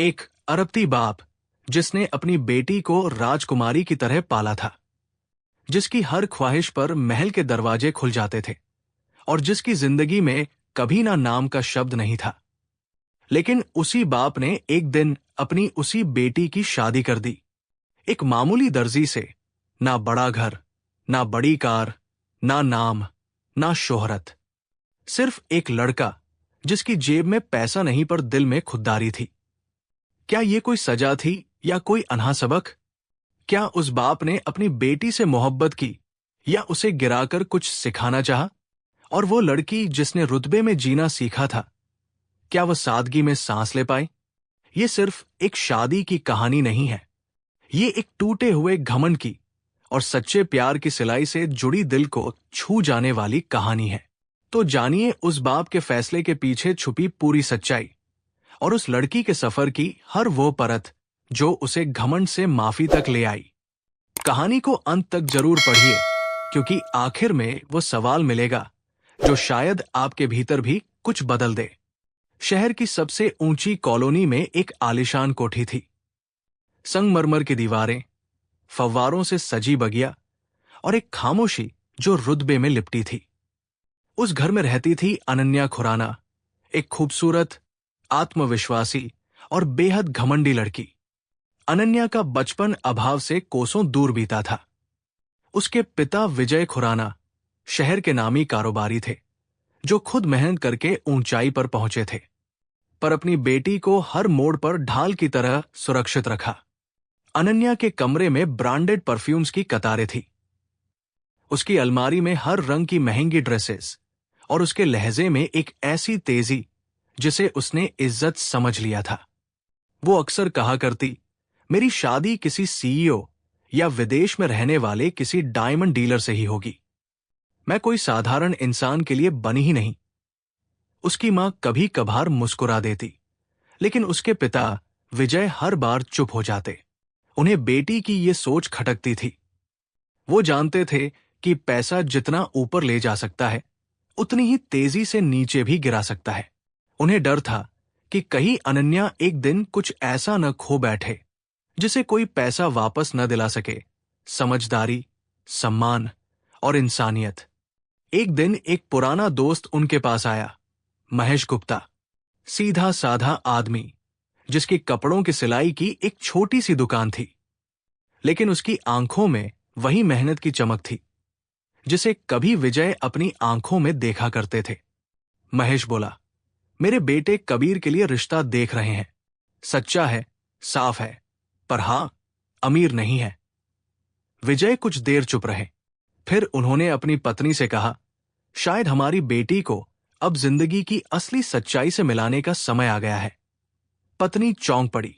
एक अरबती बाप जिसने अपनी बेटी को राजकुमारी की तरह पाला था, जिसकी हर ख्वाहिश पर महल के दरवाजे खुल जाते थे और जिसकी जिंदगी में कभी ना नाम का शब्द नहीं था। लेकिन उसी बाप ने एक दिन अपनी उसी बेटी की शादी कर दी, एक मामूली दर्जी से। ना बड़ा घर, ना बड़ी कार, ना नाम, ना शोहरत, सिर्फ एक लड़का जिसकी जेब में पैसा नहीं पर दिल में खुददारी थी। क्या ये कोई सजा थी या कोई अनहा सबक? क्या उस बाप ने अपनी बेटी से मोहब्बत की या उसे गिराकर कुछ सिखाना चाहा? और वो लड़की जिसने रुतबे में जीना सीखा था, क्या वह सादगी में सांस ले पाई? ये सिर्फ एक शादी की कहानी नहीं है, ये एक टूटे हुए घमंड की और सच्चे प्यार की सिलाई से जुड़ी दिल को छू जाने वाली कहानी है। तो जानिए उस बाप के फैसले के पीछे छुपी पूरी सच्चाई और उस लड़की के सफर की हर वो परत जो उसे घमंड से माफी तक ले आई। कहानी को अंत तक जरूर पढ़िए, क्योंकि आखिर में वो सवाल मिलेगा जो शायद आपके भीतर भी कुछ बदल दे। शहर की सबसे ऊंची कॉलोनी में एक आलीशान कोठी थी। संगमरमर की दीवारें, फव्वारों से सजी बगिया और एक खामोशी जो रुतबे में लिपटी थी। उस घर में रहती थी अनन्या खुराना, एक खूबसूरत, आत्मविश्वासी और बेहद घमंडी लड़की। अनन्या का बचपन अभाव से कोसों दूर बीता था। उसके पिता विजय खुराना शहर के नामी कारोबारी थे, जो खुद मेहनत करके ऊंचाई पर पहुंचे थे, पर अपनी बेटी को हर मोड़ पर ढाल की तरह सुरक्षित रखा। अनन्या के कमरे में ब्रांडेड परफ्यूम्स की कतारें थी। उसकी अलमारी में हर रंग की महंगी ड्रेसेस और उसके लहजे में एक ऐसी तेजी जिसे उसने इज्जत समझ लिया था। वो अक्सर कहा करती, मेरी शादी किसी सीईओ या विदेश में रहने वाले किसी डायमंड डीलर से ही होगी। मैं कोई साधारण इंसान के लिए बनी ही नहीं। उसकी मां कभी कभार मुस्कुरा देती, लेकिन उसके पिता विजय हर बार चुप हो जाते। उन्हें बेटी की ये सोच खटकती थी। वो जानते थे कि पैसा जितना ऊपर ले जा सकता है, उतनी ही तेजी से नीचे भी गिरा सकता है। उन्हें डर था कि कहीं अनन्या एक दिन कुछ ऐसा न खो बैठे जिसे कोई पैसा वापस न दिला सके। समझदारी, सम्मान और इंसानियत। एक दिन एक पुराना दोस्त उनके पास आया, महेश गुप्ता, सीधा साधा आदमी जिसकी कपड़ों की सिलाई की एक छोटी सी दुकान थी, लेकिन उसकी आंखों में वही मेहनत की चमक थी जिसे कभी विजय अपनी आंखों में देखा करते थे। महेश बोला, मेरे बेटे कबीर के लिए रिश्ता देख रहे हैं। सच्चा है, साफ है, पर हां, अमीर नहीं है। विजय कुछ देर चुप रहे, फिर उन्होंने अपनी पत्नी से कहा, शायद हमारी बेटी को अब जिंदगी की असली सच्चाई से मिलाने का समय आ गया है। पत्नी चौंक पड़ी,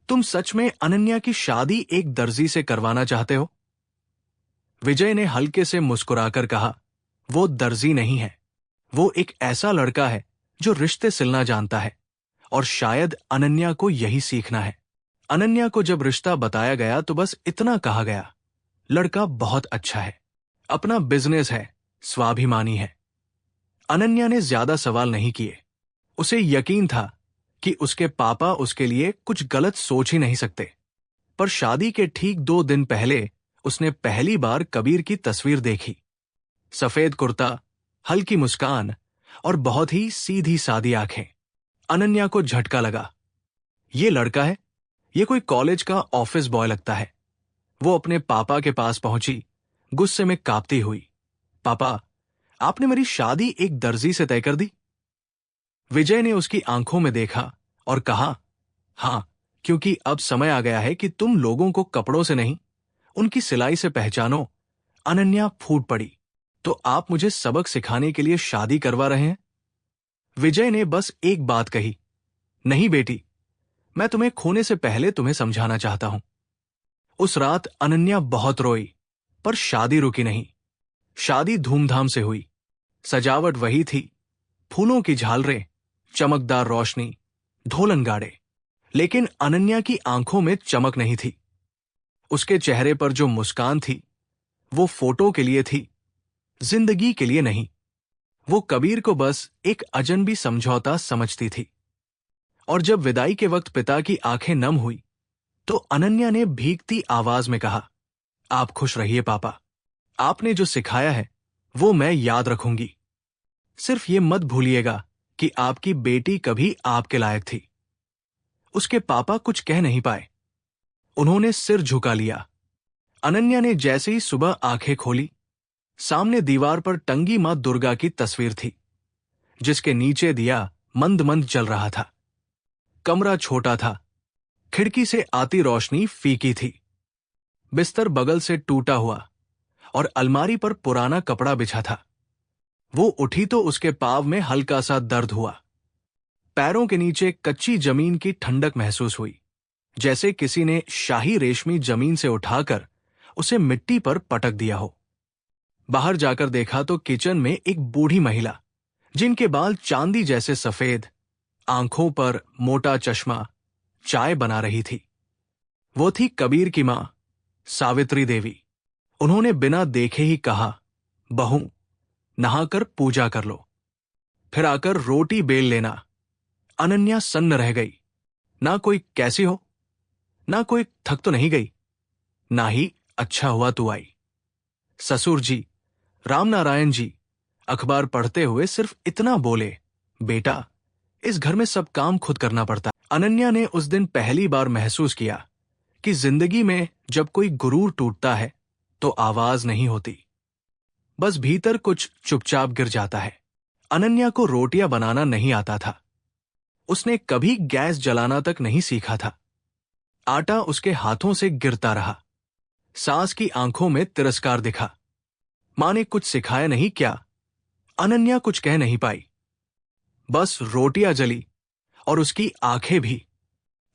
तुम सच में अनन्या की शादी एक दर्जी से करवाना चाहते हो? विजय ने हल्के से मुस्कुराकर कहा, वो दर्जी नहीं है, वो एक ऐसा लड़का है जो रिश्ते सिलना जानता है, और शायद अनन्या को यही सीखना है। अनन्या को जब रिश्ता बताया गया तो बस इतना कहा गया, लड़का बहुत अच्छा है, अपना बिजनेस है, स्वाभिमानी है। अनन्या ने ज्यादा सवाल नहीं किए। उसे यकीन था कि उसके पापा उसके लिए कुछ गलत सोच ही नहीं सकते। पर शादी के ठीक 2 दिन पहले उसने पहली बार कबीर की तस्वीर देखी। सफेद कुर्ता, हल्की मुस्कान और बहुत ही सीधी सादी आंखें। अनन्या को झटका लगा, ये लड़का है, ये कोई कॉलेज का ऑफिस बॉय लगता है। वो अपने पापा के पास पहुंची, गुस्से में कांपती हुई, पापा, आपने मेरी शादी एक दर्जी से तय कर दी? विजय ने उसकी आंखों में देखा और कहा, हां, क्योंकि अब समय आ गया है कि तुम लोगों को कपड़ों से नहीं, उनकी सिलाई से पहचानो। अनन्या फूट पड़ी, तो आप मुझे सबक सिखाने के लिए शादी करवा रहे हैं? विजय ने बस एक बात कही, नहीं बेटी, मैं तुम्हें खोने से पहले तुम्हें समझाना चाहता हूं। उस रात अनन्या बहुत रोई, पर शादी रुकी नहीं। शादी धूमधाम से हुई। सजावट वही थी, फूलों की झालरें, चमकदार रोशनी, ढोलन गाड़े, लेकिन अनन्या की आंखों में चमक नहीं थी। उसके चेहरे पर जो मुस्कान थी, वो फोटो के लिए थी, जिंदगी के लिए नहीं। वो कबीर को बस एक अजनबी समझौता समझती थी। और जब विदाई के वक्त पिता की आंखें नम हुई तो अनन्या ने भीगती आवाज में कहा, आप खुश रहिए पापा, आपने जो सिखाया है वो मैं याद रखूंगी। सिर्फ ये मत भूलिएगा कि आपकी बेटी कभी आपके लायक थी। उसके पापा कुछ कह नहीं पाए, उन्होंने सिर झुका लिया। अनन्या ने जैसे ही सुबह आंखें खोली, सामने दीवार पर टंगी मां दुर्गा की तस्वीर थी, जिसके नीचे दिया मंद मंद जल रहा था। कमरा छोटा था, खिड़की से आती रोशनी फीकी थी। बिस्तर बगल से टूटा हुआ और अलमारी पर पुराना कपड़ा बिछा था। वो उठी तो उसके पांव में हल्का सा दर्द हुआ। पैरों के नीचे कच्ची जमीन की ठंडक महसूस हुई, जैसे किसी ने शाही रेशमी जमीन से उठाकर उसे मिट्टी पर पटक दिया हो। बाहर जाकर देखा तो किचन में एक बूढ़ी महिला, जिनके बाल चांदी जैसे सफेद, आंखों पर मोटा चश्मा, चाय बना रही थी। वो थी कबीर की मां, सावित्री देवी। उन्होंने बिना देखे ही कहा, बहू, नहाकर पूजा कर लो, फिर आकर रोटी बेल लेना। अनन्या सन्न रह गई। ना कोई कैसी हो, ना कोई थक तो नहीं गई, ना ही अच्छा हुआ तू आई। ससुर जी, रामनारायण जी अखबार पढ़ते हुए सिर्फ इतना बोले, बेटा, इस घर में सब काम खुद करना पड़ता। अनन्या ने उस दिन पहली बार महसूस किया कि जिंदगी में जब कोई गुरूर टूटता है तो आवाज नहीं होती, बस भीतर कुछ चुपचाप गिर जाता है। अनन्या को रोटियां बनाना नहीं आता था। उसने कभी गैस जलाना तक नहीं सीखा था। आटा उसके हाथों से गिरता रहा। सास की आंखों में तिरस्कार दिखा। मां ने कुछ सिखाया नहीं क्या? अनन्या कुछ कह नहीं पाई। बस रोटियां जली और उसकी आंखें भी।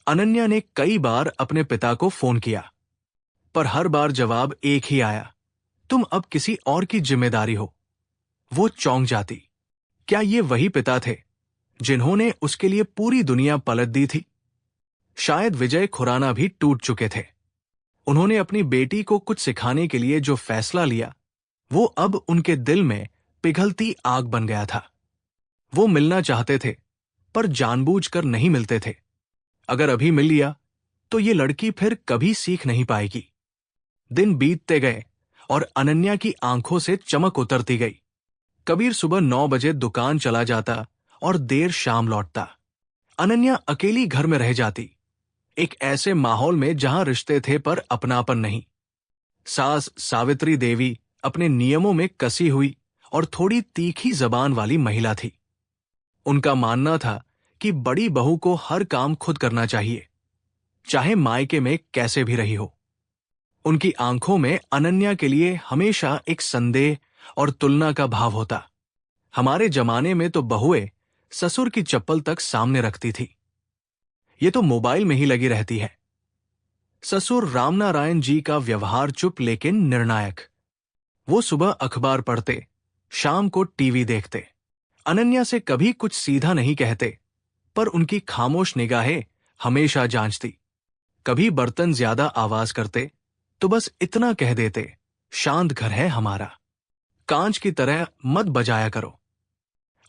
अनन्या ने कई बार अपने पिता को फोन किया, पर हर बार जवाब एक ही आया, तुम अब किसी और की जिम्मेदारी हो। वो चौंक जाती। क्या ये वही पिता थे जिन्होंने उसके लिए पूरी दुनिया पलट दी थी? शायद विजय खुराना भी टूट चुके थे। उन्होंने अपनी बेटी को कुछ सिखाने के लिए जो फैसला लिया, वो अब उनके दिल में पिघलती आग बन गया था। वो मिलना चाहते थे, पर जानबूझकर नहीं मिलते थे। अगर अभी मिल लिया तो ये लड़की फिर कभी सीख नहीं पाएगी। दिन बीतते गए और अनन्या की आंखों से चमक उतरती गई। कबीर सुबह 9 बजे दुकान चला जाता और देर शाम लौटता। अनन्या अकेली घर में रह जाती, एक ऐसे माहौल में जहां रिश्ते थे पर अपनापन नहीं। सास सावित्री देवी अपने नियमों में कसी हुई और थोड़ी तीखी जबान वाली महिला थी। उनका मानना था कि बड़ी बहू को हर काम खुद करना चाहिए, चाहे मायके में कैसे भी रही हो। उनकी आंखों में अनन्या के लिए हमेशा एक संदेह और तुलना का भाव होता। हमारे जमाने में तो बहुएं ससुर की चप्पल तक सामने रखती थी, ये तो मोबाइल में ही लगी रहती है। ससुर रामनारायण जी का व्यवहार चुप लेकिन निर्णायक। वो सुबह अखबार पढ़ते, शाम को टीवी देखते। अनन्या से कभी कुछ सीधा नहीं कहते, पर उनकी खामोश निगाहें हमेशा जांचती। कभी बर्तन ज्यादा आवाज करते तो बस इतना कह देते, शांत घर है हमारा, कांच की तरह मत बजाया करो।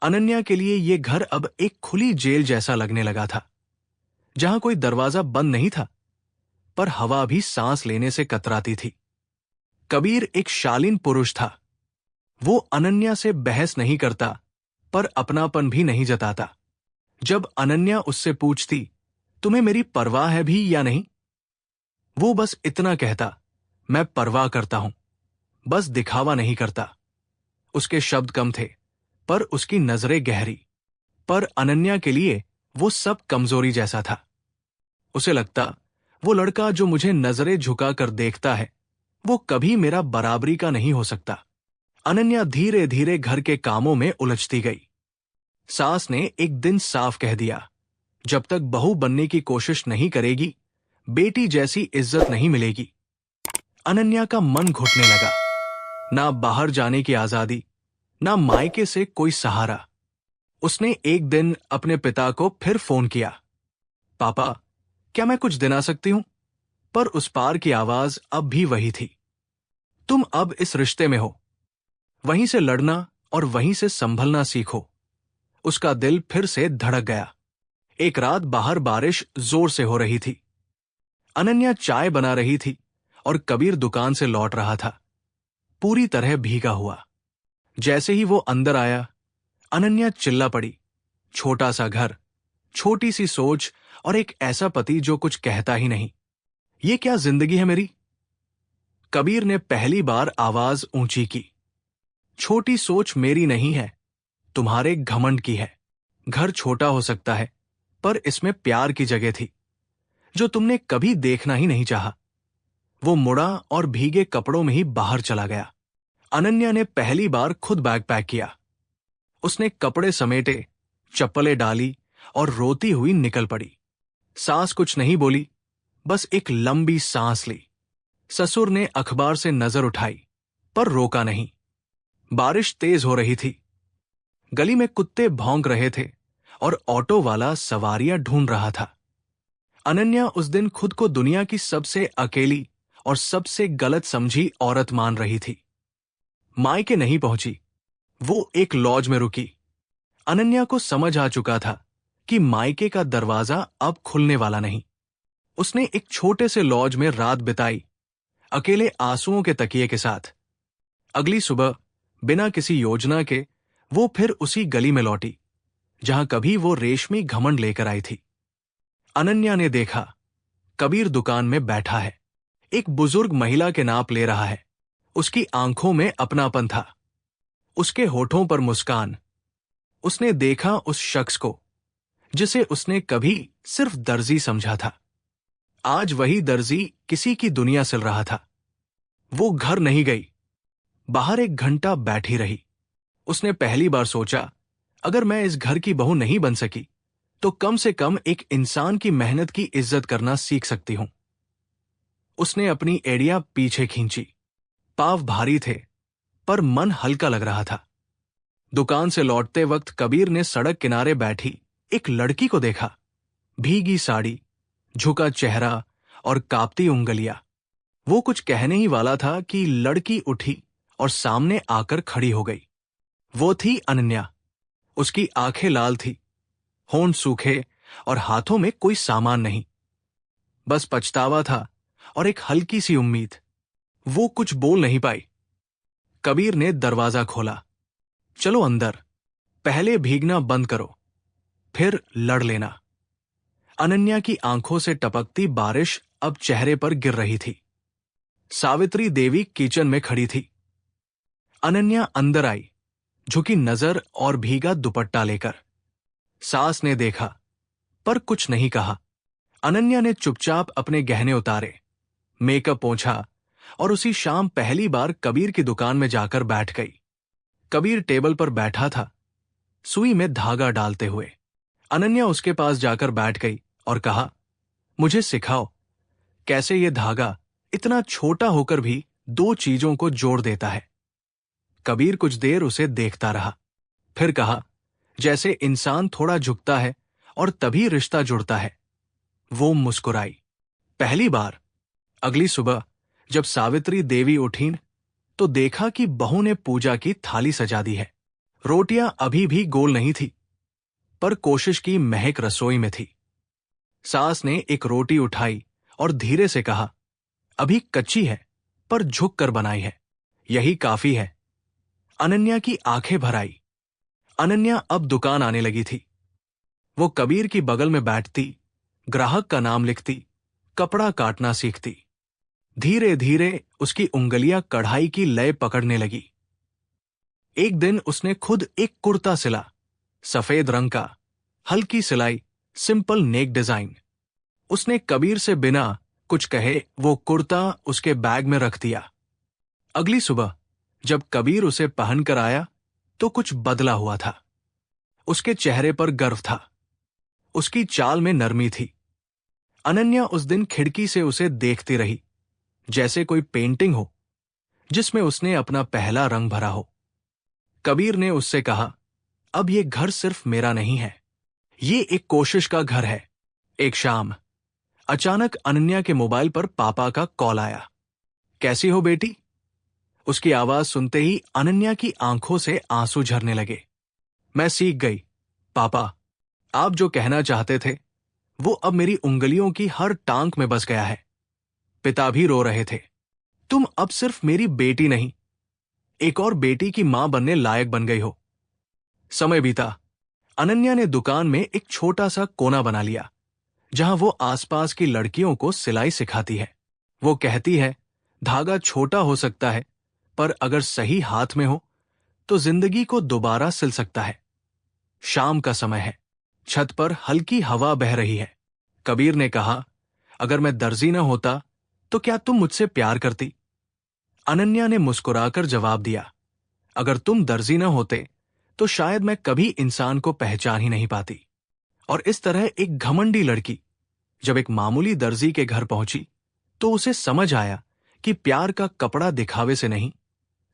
अनन्या के लिए ये घर अब एक खुली जेल जैसा लगने लगा था, जहां कोई दरवाजा बंद नहीं था, पर हवा भी सांस लेने से कतराती थी। कबीर एक शालीन पुरुष था। वो अनन्या से बहस नहीं करता, पर अपनापन भी नहीं जताता। जब अनन्या उससे पूछती, तुम्हें मेरी परवाह है भी या नहीं, वो बस इतना कहता, मैं परवाह करता हूं, बस दिखावा नहीं करता। उसके शब्द कम थे, पर उसकी नजरें गहरी। पर अनन्या के लिए वो सब कमजोरी जैसा था। उसे लगता, वो लड़का जो मुझे नजरें झुका कर देखता है, वो कभी मेरा बराबरी का नहीं हो सकता। अनन्या धीरे धीरे घर के कामों में उलझती गई। सास ने एक दिन साफ कह दिया, जब तक बहू बनने की कोशिश नहीं करेगी, बेटी जैसी इज्जत नहीं मिलेगी। अनन्या का मन घुटने लगा। ना बाहर जाने की आजादी, ना मायके से कोई सहारा। उसने एक दिन अपने पिता को फिर फोन किया, पापा, क्या मैं कुछ दिन आ सकती हूं? पर उस पार की आवाज अब भी वही थी, तुम अब इस रिश्ते में हो, वहीं से लड़ना और वहीं से संभलना सीखो। उसका दिल फिर से धड़क गया। एक रात बाहर बारिश जोर से हो रही थी। अनन्या चाय बना रही थी और कबीर दुकान से लौट रहा था, पूरी तरह भीगा हुआ। जैसे ही वो अंदर आया, अनन्या चिल्ला पड़ी। छोटा सा घर, छोटी सी सोच और एक ऐसा पति जो कुछ कहता ही नहीं। ये क्या जिंदगी है मेरी? कबीर ने पहली बार आवाज ऊंची की। छोटी सोच मेरी नहीं है, तुम्हारे घमंड की है। घर छोटा हो सकता है, पर इसमें प्यार की जगह थी जो तुमने कभी देखना ही नहीं चाहा। वो मुड़ा और भीगे कपड़ों में ही बाहर चला गया। अनन्या ने पहली बार खुद बैग पैक किया। उसने कपड़े समेटे, चप्पलें डाली और रोती हुई निकल पड़ी। सास कुछ नहीं बोली, बस एक लंबी सांस ली। ससुर ने अखबार से नजर उठाई, पर रोका नहीं। बारिश तेज हो रही थी। गली में कुत्ते भौंक रहे थे और ऑटो वाला सवारियां ढूंढ रहा था। अनन्या उस दिन खुद को दुनिया की सबसे अकेली और सबसे गलत समझी औरत मान रही थी। मायके नहीं पहुंची, वो एक लॉज में रुकी। अनन्या को समझ आ चुका था कि मायके का दरवाजा अब खुलने वाला नहीं। उसने एक छोटे से लॉज में रात बिताई, अकेले आंसुओं के तकिए के साथ। अगली सुबह बिना किसी योजना के वो फिर उसी गली में लौटी जहां कभी वो रेशमी घमंड लेकर आई थी। अनन्या ने देखा, कबीर दुकान में बैठा है, एक बुजुर्ग महिला के नाप ले रहा है। उसकी आंखों में अपनापन था, उसके होठों पर मुस्कान। उसने देखा उस शख्स को जिसे उसने कभी सिर्फ दर्जी समझा था। आज वही दर्जी किसी की दुनिया सिल रहा था। वो घर नहीं गई, बाहर एक घंटा बैठी रही। उसने पहली बार सोचा, अगर मैं इस घर की बहू नहीं बन सकी तो कम से कम एक इंसान की मेहनत की इज्जत करना सीख सकती हूं। उसने अपनी एड़ियां पीछे खींची। पांव भारी थे, पर मन हल्का लग रहा था। दुकान से लौटते वक्त कबीर ने सड़क किनारे बैठी एक लड़की को देखा। भीगी साड़ी, झुका चेहरा और कांपती उंगलियां। वो कुछ कहने ही वाला था कि लड़की उठी और सामने आकर खड़ी हो गई। वो थी अनन्या। उसकी आंखें लाल थी, होंठ सूखे और हाथों में कोई सामान नहीं, बस पछतावा था और एक हल्की सी उम्मीद। वो कुछ बोल नहीं पाई। कबीर ने दरवाजा खोला। चलो अंदर, पहले भीगना बंद करो, फिर लड़ लेना। अनन्या की आंखों से टपकती बारिश अब चेहरे पर गिर रही थी। सावित्री देवी किचन में खड़ी थी। अनन्या अंदर आई, झुकी नजर और भीगा दुपट्टा लेकर। सास ने देखा, पर कुछ नहीं कहा। अनन्या ने चुपचाप अपने गहने उतारे, मेकअप पोंछा और उसी शाम पहली बार कबीर की दुकान में जाकर बैठ गई। कबीर टेबल पर बैठा था, सुई में धागा डालते हुए। अनन्या उसके पास जाकर बैठ गई और कहा, मुझे सिखाओ कैसे ये धागा इतना छोटा होकर भी दो चीजों को जोड़ देता है। कबीर कुछ देर उसे देखता रहा, फिर कहा, जैसे इंसान थोड़ा झुकता है और तभी रिश्ता जुड़ता है। वो मुस्कुराई, पहली बार। अगली सुबह जब सावित्री देवी उठीं तो देखा कि बहू ने पूजा की थाली सजा दी है। रोटियां अभी भी गोल नहीं थी, पर कोशिश की महक रसोई में थी। सास ने एक रोटी उठाई और धीरे से कहा, अभी कच्ची है, पर झुक कर बनाई है, यही काफी है। अनन्या की आंखें भर आई। अनन्या अब दुकान आने लगी थी। वो कबीर की बगल में बैठती, ग्राहक का नाम लिखती, कपड़ा काटना सीखती। धीरे धीरे उसकी उंगलियां कढ़ाई की लय पकड़ने लगी। एक दिन उसने खुद एक कुर्ता सिला, सफेद रंग का, हल्की सिलाई, सिंपल नेक डिजाइन। उसने कबीर से बिना कुछ कहे वो कुर्ता उसके बैग में रख दिया। अगली सुबह जब कबीर उसे पहनकर आया तो कुछ बदला हुआ था। उसके चेहरे पर गर्व था, उसकी चाल में नरमी थी। अनन्या उस दिन खिड़की से उसे देखती रही, जैसे कोई पेंटिंग हो जिसमें उसने अपना पहला रंग भरा हो। कबीर ने उससे कहा, अब ये घर सिर्फ मेरा नहीं है, ये एक कोशिश का घर है। एक शाम अचानक अनन्या के मोबाइल पर पापा का कॉल आया। कैसी हो बेटी? उसकी आवाज सुनते ही अनन्या की आंखों से आंसू झरने लगे। मैं सीख गई पापा, आप जो कहना चाहते थे वो अब मेरी उंगलियों की हर टांग में बस गया है। पिता भी रो रहे थे। तुम अब सिर्फ मेरी बेटी नहीं, एक और बेटी की मां बनने लायक बन गई हो। समय बीता। अनन्या ने दुकान में एक छोटा सा कोना बना लिया जहां वो आसपास की लड़कियों को सिलाई सिखाती है। वो कहती है, धागा छोटा हो सकता है पर अगर सही हाथ में हो तो जिंदगी को दोबारा सिल सकता है। शाम का समय है। छत पर हल्की हवा बह रही है। कबीर ने कहा, अगर मैं दर्जी न होता तो क्या तुम मुझसे प्यार करती? अनन्या ने मुस्कुराकर जवाब दिया, अगर तुम दर्जी न होते तो शायद मैं कभी इंसान को पहचान ही नहीं पाती। और इस तरह एक घमंडी लड़की जब एक मामूली दर्जी के घर पहुंची तो उसे समझ आया कि प्यार का कपड़ा दिखावे से नहीं,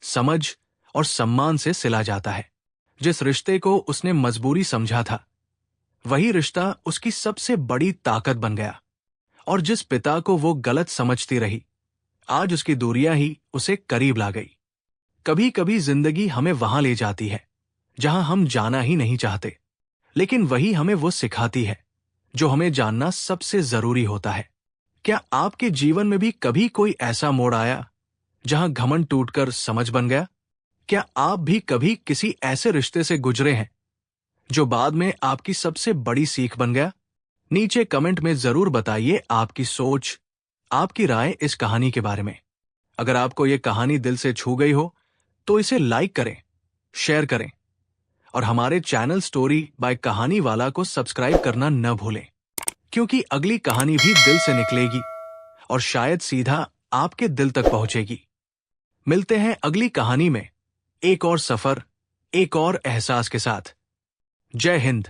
समझ और सम्मान से सिला जाता है। जिस रिश्ते को उसने मजबूरी समझा था वही रिश्ता उसकी सबसे बड़ी ताकत बन गया। और जिस पिता को वो गलत समझती रही आज उसकी दूरियां ही उसे करीब ला गई। कभी कभी जिंदगी हमें वहां ले जाती है जहां हम जाना ही नहीं चाहते, लेकिन वही हमें वो सिखाती है जो हमें जानना सबसे जरूरी होता है। क्या आपके जीवन में भी कभी कोई ऐसा मोड़ आया जहां घमंड टूटकर समझ बन गया? क्या आप भी कभी किसी ऐसे रिश्ते से गुजरे हैं जो बाद में आपकी सबसे बड़ी सीख बन गया? नीचे कमेंट में जरूर बताइए आपकी सोच, आपकी राय इस कहानी के बारे में। अगर आपको यह कहानी दिल से छू गई हो तो इसे लाइक करें, शेयर करें और हमारे चैनल स्टोरी बाय कहानी वाला को सब्सक्राइब करना न भूलें, क्योंकि अगली कहानी भी दिल से निकलेगी और शायद सीधा आपके दिल तक पहुंचेगी। मिलते हैं अगली कहानी में, एक और सफर, एक और एहसास के साथ। जय हिंद।